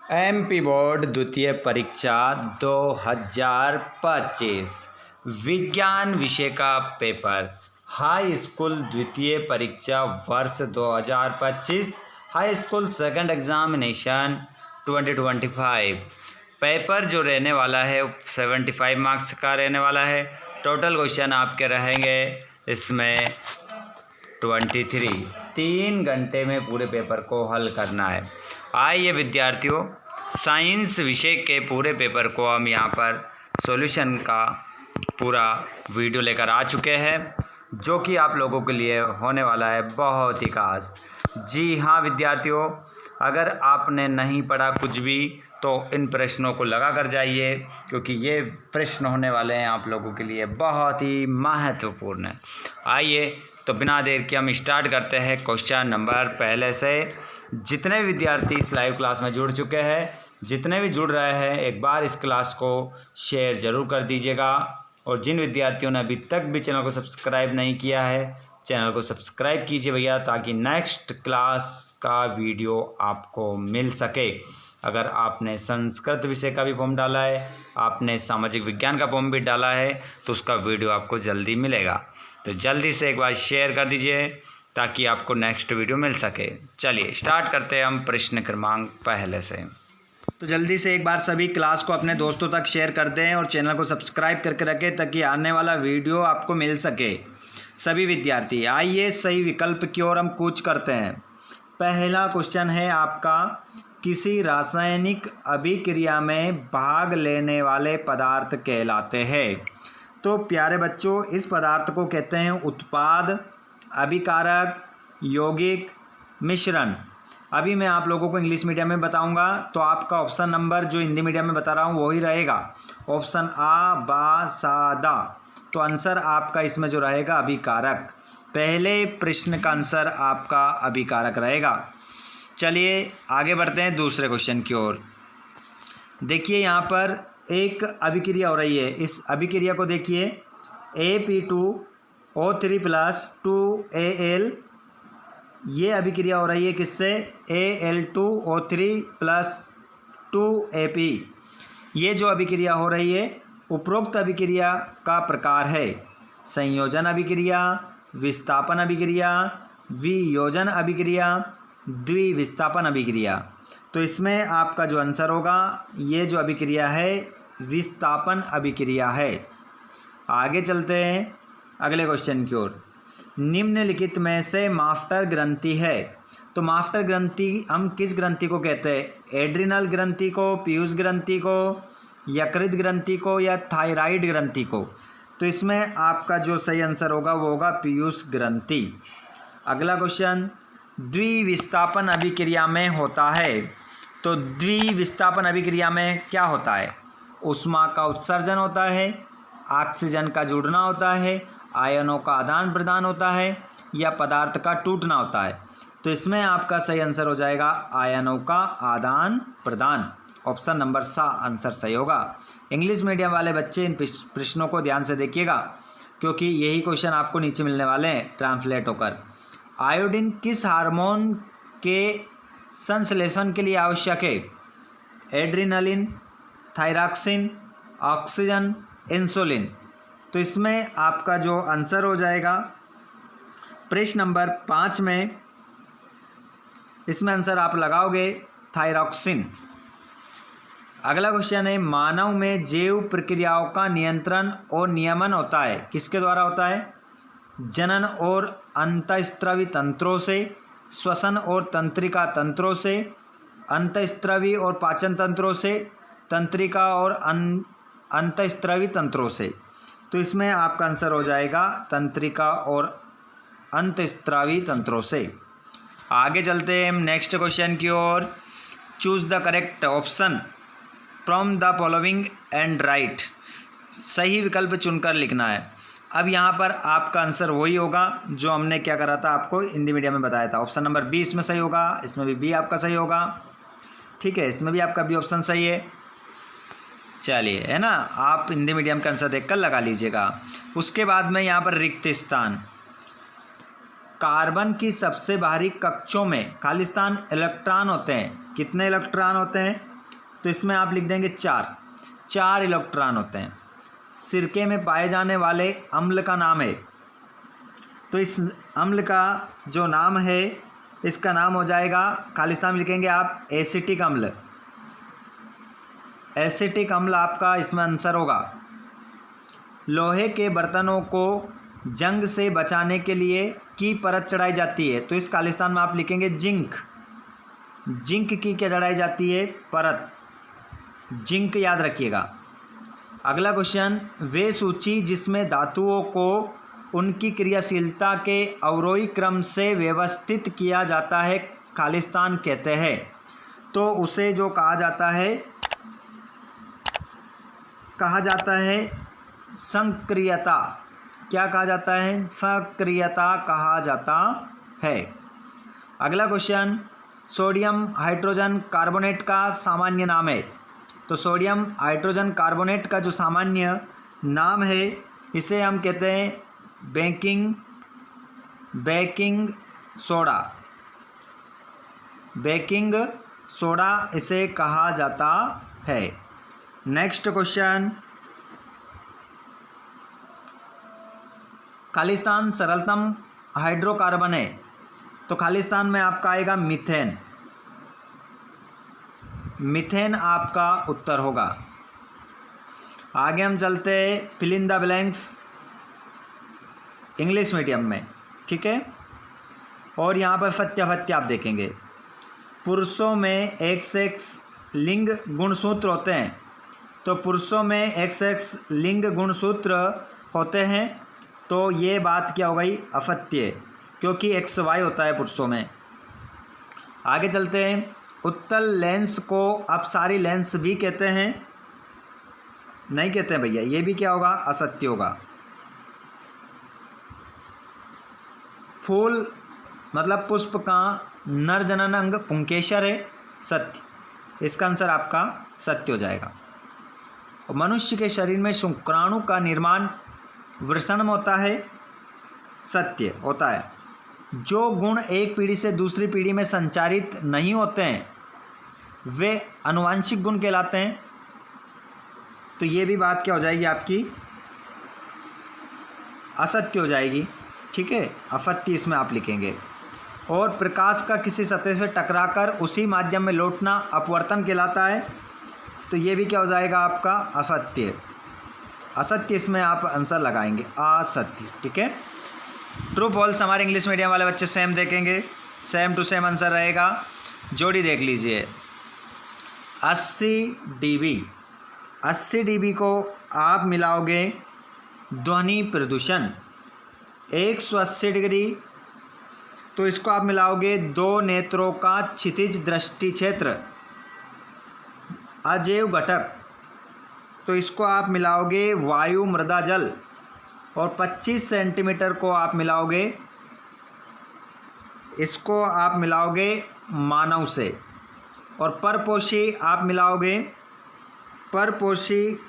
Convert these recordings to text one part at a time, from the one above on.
MP board द्वितीय परीक्षा 2025 विज्ञान विषय का पेपर हाई स्कूल द्वितीय परीक्षा वर्ष 2025 high school second examination 2025 paper जो रहने वाला है 75 मार्क्स का रहने वाला है। टोटल क्वेश्चन आपके रहेंगे इसमें 3 घंटे में पूरे पेपर को हल करना है। आइए विद्यार्थियों, साइंस विषय के पूरे पेपर को हम यहाँ पर सॉल्यूशन का पूरा वीडियो लेकर आ चुके हैं, जो कि आप लोगों के लिए होने वाला है बहुत ही खास। जी हाँ विद्यार्थियों, अगर आपने नहीं पढ़ा कुछ भी तो इन प्रश्नों को लगा कर जाइए, क्योंकि ये प्रश्न होने वाले हैं आप लोगों के लिए बहुत ही महत्वपूर्ण। आइए तो बिना देर के हम स्टार्ट करते हैं क्वेश्चन नंबर पहले से। जितने विद्यार्थी इस लाइव क्लास में जुड़ चुके हैं, जितने भी जुड़ रहे हैं, एक बार इस क्लास को शेयर ज़रूर कर दीजिएगा। और जिन विद्यार्थियों ने अभी तक भी चैनल को सब्सक्राइब नहीं किया है, चैनल को सब्सक्राइब कीजिए भैया, ताकि नेक्स्ट क्लास का वीडियो आपको मिल सके। अगर आपने संस्कृत विषय का भी फॉर्म डाला है, आपने सामाजिक विज्ञान का फॉर्म भी डाला है, तो उसका वीडियो आपको जल्दी मिलेगा। तो जल्दी से एक बार शेयर कर दीजिए ताकि आपको नेक्स्ट वीडियो मिल सके। चलिए स्टार्ट करते हैं हम प्रश्न क्रमांक पहले से। तो जल्दी से एक बार सभी क्लास को अपने दोस्तों तक शेयर कर दें और चैनल को सब्सक्राइब करके रखें, ताकि आने वाला वीडियो आपको मिल सके। सभी विद्यार्थी आइए सही विकल्प की ओर हम कूच करते हैं। पहला क्वेश्चन है आपका, किसी रासायनिक अभिक्रिया में भाग लेने वाले पदार्थ कहलाते हैं। तो प्यारे बच्चों, इस पदार्थ को कहते हैं उत्पाद, अभिकारक, यौगिक, मिश्रण। अभी मैं आप लोगों को इंग्लिश मीडियम में बताऊंगा, तो आपका ऑप्शन नंबर जो हिंदी मीडियम में बता रहा हूं वही रहेगा, ऑप्शन आ, बा, सा, दा। तो आंसर आपका इसमें जो रहेगा अभिकारक। पहले प्रश्न का आंसर आपका अभिकारक रहेगा। चलिए आगे बढ़ते हैं दूसरे क्वेश्चन की ओर। देखिए यहाँ पर एक अभिक्रिया हो रही है, इस अभिक्रिया को देखिए, Ap2O3+2Al, ये अभिक्रिया हो रही है किससे, Al2O3+2Ap। ये जो अभिक्रिया हो रही है उपरोक्त अभिक्रिया का प्रकार है संयोजन अभिक्रिया, विस्थापन अभिक्रिया, वियोजन अभिक्रिया, द्विविस्थापन अभिक्रिया। तो इसमें आपका जो आंसर होगा, ये जो अभिक्रिया है विस्थापन अभिक्रिया है। आगे चलते हैं अगले क्वेश्चन की ओर। निम्नलिखित में से मास्टर ग्रंथि है। तो मास्टर ग्रंथि हम किस ग्रंथि को कहते हैं, एड्रिनल ग्रंथि को, पीयूष ग्रंथि को, यकृत ग्रंथि को, या थायराइड ग्रंथि को। तो इसमें आपका जो सही आंसर होगा वो होगा पीयूष ग्रंथि। अगला क्वेश्चन, द्विविस्थापन अभिक्रिया में होता है। तो द्विविस्थापन अभिक्रिया में क्या होता है, ऊष्मा का उत्सर्जन होता है, ऑक्सीजन का जुड़ना होता है, आयनों का आदान प्रदान होता है, या पदार्थ का टूटना होता है। तो इसमें आपका सही आंसर हो जाएगा आयनों का आदान प्रदान। ऑप्शन नंबर सा आंसर सही होगा। इंग्लिश मीडियम वाले बच्चे इन प्रश्नों को ध्यान से देखिएगा, क्योंकि यही क्वेश्चन आपको नीचे मिलने वाले हैं ट्रांसलेट होकर। आयोडीन किस हार्मोन के संश्लेषण के लिए आवश्यक है, एड्रिनलिन, थायरॉक्सिन, ऑक्सीजन, इंसुलिन। तो इसमें आपका जो आंसर हो जाएगा प्रश्न नंबर 5 में, इसमें आंसर आप लगाओगे थायरॉक्सिन। अगला क्वेश्चन है, मानव में जैव प्रक्रियाओं का नियंत्रण और नियमन होता है, किसके द्वारा होता है, जनन और अंतःस्त्रवी तंत्रों से, श्वसन और तंत्रिका तंत्रों से, अंतःस्त्रवी और पाचन तंत्रों से, तंत्रिका और अंतःस्त्रवी तंत्रों से। तो इसमें आपका आंसर हो जाएगा तंत्रिका और अंतःस्त्रवी तंत्रों से। आगे चलते हैं हम नेक्स्ट क्वेश्चन की ओर। Choose the correct option from the following and write. सही विकल्प चुनकर लिखना है। अब यहाँ पर आपका आंसर वही होगा जो हमने क्या करा था, आपको हिंदी मीडियम में बताया था। ऑप्शन नंबर 20 में सही होगा, इसमें भी बी आपका सही होगा, ठीक है, इसमें भी आपका बी ऑप्शन सही है। चलिए, है ना, आप हिंदी मीडियम का आंसर देखकर लगा लीजिएगा। उसके बाद में यहाँ पर रिक्त स्थान, कार्बन की सबसे बाहरी कक्षों में खाली स्थान इलेक्ट्रॉन होते हैं। कितने इलेक्ट्रॉन होते हैं, तो इसमें आप लिख देंगे 4 इलेक्ट्रॉन होते हैं। सिरके में पाए जाने वाले अम्ल का नाम है, तो इस अम्ल का जो नाम है इसका नाम हो जाएगा, खालिस्तान में लिखेंगे आप एसिटिक अम्ल। एसिटिक अम्ल आपका इसमें आंसर होगा। लोहे के बर्तनों को जंग से बचाने के लिए की परत चढ़ाई जाती है, तो इस खालिस्तान में आप लिखेंगे जिंक। जिंक की क्या चढ़ाई जाती है? परत। जिंक याद रखिएगा। अगला क्वेश्चन, वे सूची जिसमें धातुओं को उनकी क्रियाशीलता के अवरोही क्रम से व्यवस्थित किया जाता है खालिस्तान कहते हैं, तो उसे जो कहा जाता है संक्रियता। क्या कहा जाता है? सक्रियता कहा जाता है। अगला क्वेश्चन, सोडियम हाइड्रोजन कार्बोनेट का सामान्य नाम है, तो सोडियम हाइड्रोजन कार्बोनेट का जो सामान्य नाम है इसे हम कहते हैं बेकिंग सोडा। बेकिंग सोडा इसे कहा जाता है। नेक्स्ट क्वेश्चन, खालिस्तान सरलतम हाइड्रोकार्बन है, तो खालिस्तान में आपका आएगा मीथेन। मीथेन आपका उत्तर होगा। आगे हम चलते fill in the blanks English medium में, ठीक है। और यहाँ पर फत्य आप देखेंगे, पुरुषों में XX लिंग गुणसूत्र होते हैं, तो पुरुषों में XX लिंग गुणसूत्र होते हैं, तो ये बात क्या हो गई? अफत्य, क्योंकि XY होता है पुरुषों में। आगे चलते हैं, उत्तल लेंस को अपसारी लेंस भी कहते हैं, नहीं कहते हैं भैया, ये भी क्या होगा? असत्य होगा। फूल मतलब पुष्प का नर जनन अंग पुंकेसर है, सत्य। इसका आंसर आपका सत्य हो जाएगा। और मनुष्य के शरीर में शुक्राणु का निर्माण वृषण में होता है, सत्य होता है। जो गुण एक पीढ़ी से दूसरी पीढ़ी में संचारित नहीं होते हैं वे आनुवंशिक गुण कहलाते हैं, तो ये भी बात क्या हो जाएगी आपकी? असत्य हो जाएगी, ठीक है। अफत्य इसमें आप लिखेंगे। और प्रकाश का किसी सतह से टकराकर उसी माध्यम में लौटना अपवर्तन कहलाता है, तो ये भी क्या हो जाएगा आपका? असत्य। असत्य इसमें आप आंसर लगाएंगे, असत्य, ठीक है। ट्रू फॉल्स हमारे इंग्लिश मीडियम वाले बच्चे सेम देखेंगे, सेम टू सेम आंसर रहेगा। जोड़ी देख लीजिए, 80 dB को आप मिलाओगे ध्वनि प्रदूषण। 180 डिग्री, तो इसको आप मिलाओगे 2 नेत्रों का क्षितिज दृष्टि क्षेत्र। अजैव घटक, तो इसको आप मिलाओगे वायु मृदा जल। और 25 सेंटीमीटर को आप मिलाओगे, इसको आप मिलाओगे मानव से। और परपोषी आप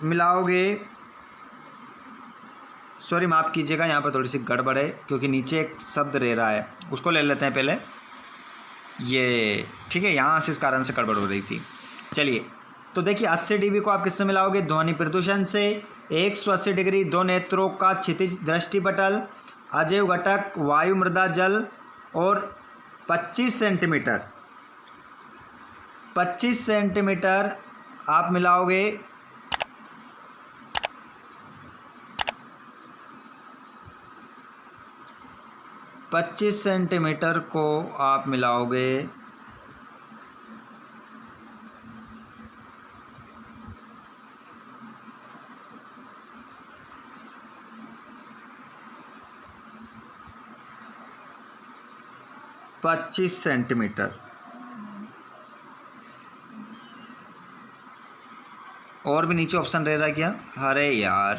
मिलाओगे, सॉरी माफ़ कीजिएगा, यहाँ पर थोड़ी सी गड़बड़ है क्योंकि नीचे एक शब्द रह रहा है, उसको ले लेते हैं पहले, ये ठीक है, यहाँ से इस कारण से गड़बड़ हो रही थी। चलिए, तो देखिए 80 dB को आप किससे मिलाओगे? ध्वनि प्रदूषण से। 180 डिग्री 2 नेत्रों का क्षितिज दृष्टिपटल, अजैव घटक, वायु मृदा जल। और 25 सेंटीमीटर आप मिलाओगे 25 सेंटीमीटर को आप मिलाओगे पच्चीस सेंटीमीटर। और भी नीचे ऑप्शन रह रहा है क्या? अरे यार,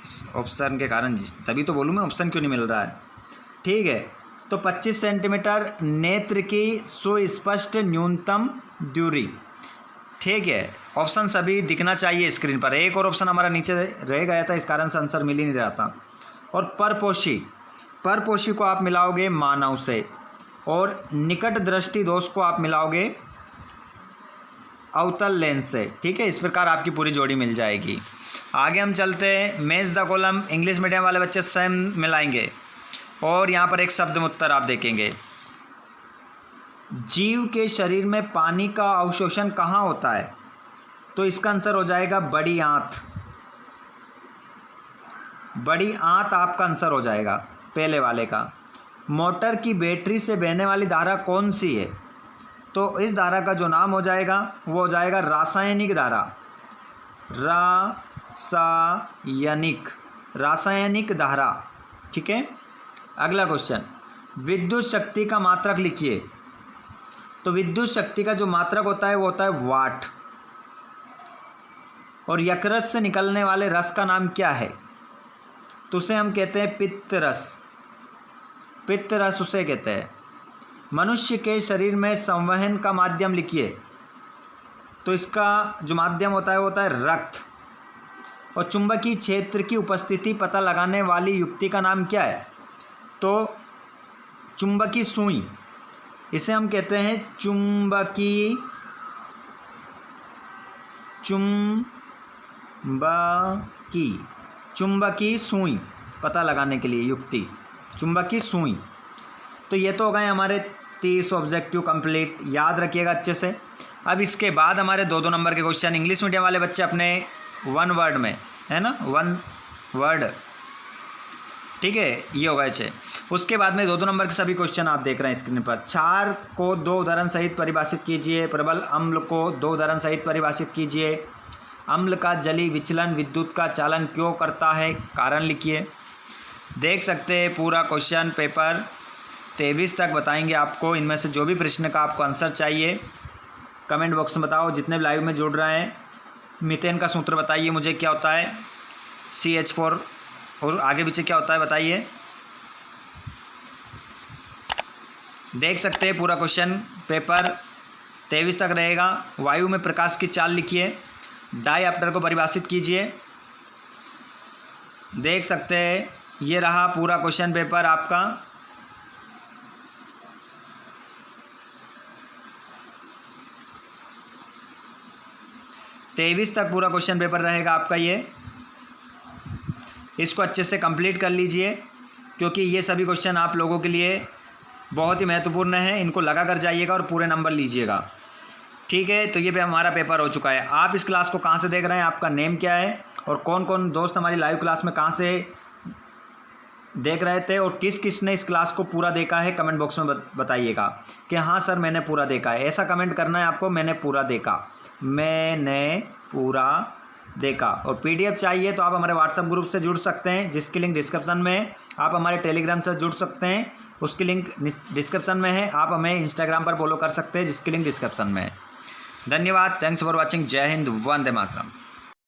इस ऑप्शन के कारण तभी तो बोलूँ मैं, ऑप्शन क्यों नहीं मिल रहा है। ठीक है, तो 25 सेंटीमीटर नेत्र की सुस्पष्ट न्यूनतम दूरी। ठीक है, ऑप्शन सभी दिखना चाहिए स्क्रीन पर। एक और ऑप्शन हमारा नीचे रह गया था, इस कारण से आंसर मिल ही नहीं रहा था। और परपोषी को आप मिलाओगे मानव से। और निकट दृष्टि दोष को आप मिलाओगे अवतल लेंस से। ठीक है, इस प्रकार आपकी पूरी जोड़ी मिल जाएगी। आगे हम चलते हैं। Match the column English medium वाले बच्चे सेम मिलाएंगे और यहाँ पर एक शब्द उत्तर आप देखेंगे। जीव के शरीर में पानी का अवशोषण कहाँ होता है? तो इसका आंसर हो जाएगा बड़ी आंत। बड़ी आंत आपका आंसर हो जाएगा पहले वाले का। मोटर की बैटरी से बहने वाली धारा कौन सी है? तो इस धारा का जो नाम हो जाएगा वो हो जाएगा रासायनिक धारा। रासायनिक धारा। ठीक है, अगला क्वेश्चन, विद्युत शक्ति का मात्रक लिखिए। तो विद्युत शक्ति का जो मात्रक होता है वो होता है वाट। और यकृत से निकलने वाले रस का नाम क्या है? तो उसे हम कहते हैं पित्त रस। पित्त रस उसे कहते हैं। मनुष्य के शरीर में संवहन का माध्यम लिखिए। तो इसका जो माध्यम होता है वो होता है रक्त। और चुंबकीय क्षेत्र की उपस्थिति पता लगाने वाली युक्ति का नाम क्या है? तो चुंबकीय सुई। इसे हम कहते हैं चुंबकीय सुई पता लगाने के लिए युक्ति, चुंबकीय सुई। तो ये तो हो गए हमारे 30 ऑब्जेक्टिव कंप्लीट, याद रखिएगा अच्छे से। अब इसके बाद हमारे 2-2 नंबर के क्वेश्चन इंग्लिश मीडियम वाले बच्चे अपने 1 वर्ड में, है ना, 1 वर्ड। ठीक है, ये होगा अच्छे। उसके बाद में 2-2 नंबर के सभी क्वेश्चन आप देख रहे हैं स्क्रीन पर। क्षार को 2 उदाहरण सहित परिभाषित कीजिए। प्रबल अम्ल को 2 उदाहरण सहित परिभाषित कीजिए। अम्ल का जलीय विचलन विद्युत का चालन क्यों करता है? कारण लिखिए। देख सकते हैं पूरा क्वेश्चन पेपर 23 तक बताएंगे आपको। इनमें से जो भी प्रश्न का आपको आंसर चाहिए कमेंट बॉक्स में बताओ। जितने भी लाइव में जुड़ रहे हैं, मीथेन का सूत्र बताइए मुझे क्या होता है, CH4 और आगे पीछे क्या होता है बताइए। देख सकते हैं पूरा क्वेश्चन पेपर 23 तक रहेगा। वायु में प्रकाश की चाल लिखिए। डायऑप्टर को परिभाषित कीजिए। देख सकते हैं ये रहा पूरा क्वेश्चन पेपर आपका। तेईस तक पूरा क्वेश्चन पेपर रहेगा आपका ये। इसको अच्छे से कंप्लीट कर लीजिए क्योंकि ये सभी क्वेश्चन आप लोगों के लिए बहुत ही महत्वपूर्ण है। इनको लगा कर जाइएगा और पूरे नंबर लीजिएगा। ठीक है, तो ये भी हमारा पेपर हो चुका है। आप इस क्लास को कहाँ से देख रहे हैं, आपका नेम क्या है और कौन कौन दोस्त हमारी लाइव क्लास में कहाँ से देख रहे थे और किस किस ने इस क्लास को पूरा देखा है, कमेंट बॉक्स में बताइएगा कि हाँ सर मैंने पूरा देखा है। ऐसा कमेंट करना है आपको, मैंने पूरा देखा। और PDF चाहिए तो आप हमारे व्हाट्सएप ग्रुप से जुड़ सकते हैं जिसकी लिंक डिस्क्रिप्शन में है। आप हमारे टेलीग्राम से जुड़ सकते हैं, उसकी लिंक डिस्क्रिप्शन में है। आप हमें इंस्टाग्राम पर फॉलो कर सकते हैं जिसकी लिंक डिस्क्रिप्शन में है। धन्यवाद, थैंक्स फॉर वॉचिंग। जय हिंद, वंदे मातरम।